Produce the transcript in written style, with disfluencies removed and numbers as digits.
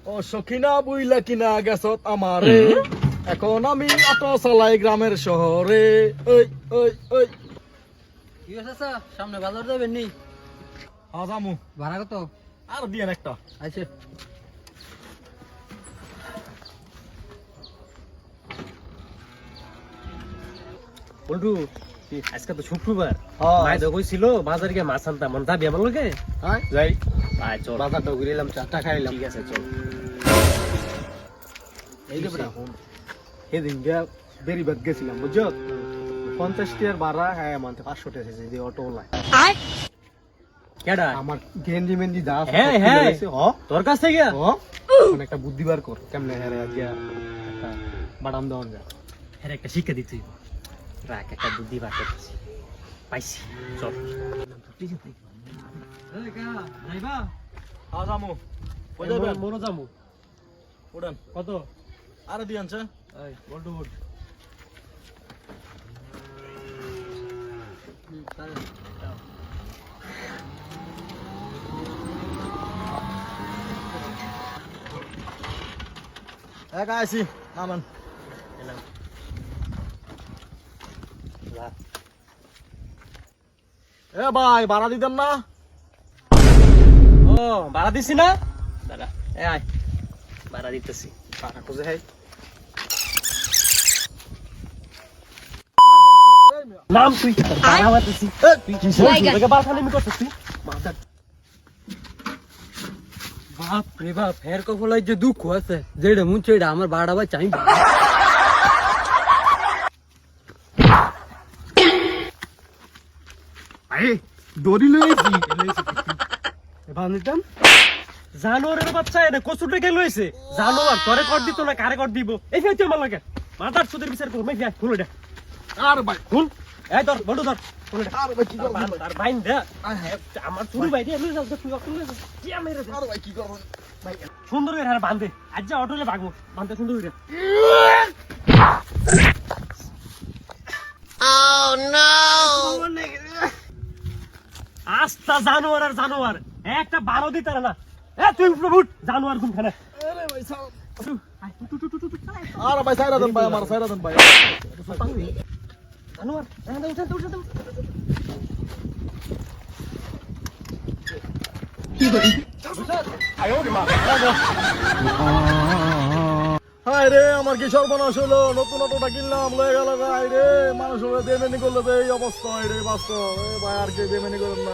ও সখিনা বুইলা কিনা গেছত আমারে, এখন আমি অটো চালাই গ্রামের শহরে। ওই ওই ওই কি আছে সামনে বাজার যাবেন নি? আজামু ভাড়া কত? আর দিয়েন একটা। আচ্ছা বন্ধু আজকে তো শুক্রবার, হ্যাঁ। ভাই তো কইছিল বাজার গিয়ে মাছ আনতাম, মন যাবি আমার লগে? আয় যাই, আয় চল। বাজারটা ঘুরে এলাম, চারটা খাইলাম। ঠিক আছে চল। এই যে বেটা সেদিন গিয়া বেরিবাদ গেছিলাম বুঝছো, 50 টাকার ভাড়া, হ্যাঁ মানতে 500 টাকা এসেছে যে অটোওয়ালা। কেডা? আমার গেঞ্জি মেঞ্জি যা আছে হ্যাঁ, সব হ্যাঁ। খুলে গেছে। তোর কাছ থেকে? মানে একটা বুদ্ধি বার কর, কেমনে হ্যাঁ আজকে একটা বাদাম দেওয়ান যায়। হ্যাঁ একটা শিক্ষা দিচ্ছি, রাখ একটা বুদ্ধি বার করতেছি, পাইছি চল। আজামু মরো যাবো। উড়ান কত? আরে দিয়ে আনছে। এই বল্টু বল। একা আইছি আমান। এ ভাই ভাড়া দিতেন না? ও ভাড়া দিছি না, দাঁড়া এ আয় ভাড়া দিতেছি। টাকা খুঁজে হাই নাম তুই ভাড়া মারতেছি, তুই কি তোকে বারখানামি করতেছিস? বাপ রে বাপ, ফের কফলাই যে দুঃখ আছে যেটা মুছে এটা আমার বাড়া ভাই চাই। আরে দড়ি লইছি এবার নিতাম। জানোয়ারের বাচ্চা এটা কচুটা কে লইছে? জানোয়ার তোরে কর দিত না কারে কর দিব? এই ফেলতে আমার লাগে মাথার সুদের বিচার কর, মেঘ খুল এটা। আর ভাই খুল, এই ধর বড় ধর, খুল এটা। আর ভাই কি করব? তার বাইন দে, আমার চুরি বাইরে লই যাও, তুই অকল লই যাও, কি মেরে দে। আর ভাই কি করব? ভাই সুন্দর করে হারে বাঁধে, আজ যা অটোলে ভাগবো, বাঁধতে সুন্দর করে। আস্তা জানোয়ার আর জানোয়ার, একটা বারো দিতে না। এ তুই প্রভু জানোয়ার কোনখানে? আরে ভাই সাও। আর ভাই সাইরা দেন ভাই, আমার সাইরা দেন ভাই। জানোয়ার উঠে উঠে উঠে। হায় রে আমার কি সর্বনাশ হলো, নতুন অটোটা কিনলাম লয়ে গেল গাই রে, মানুষ বেমেনি করলে তো এই অবস্থা হয় রে বাস্তব। ভাই আর কি বেমেনি করেন না।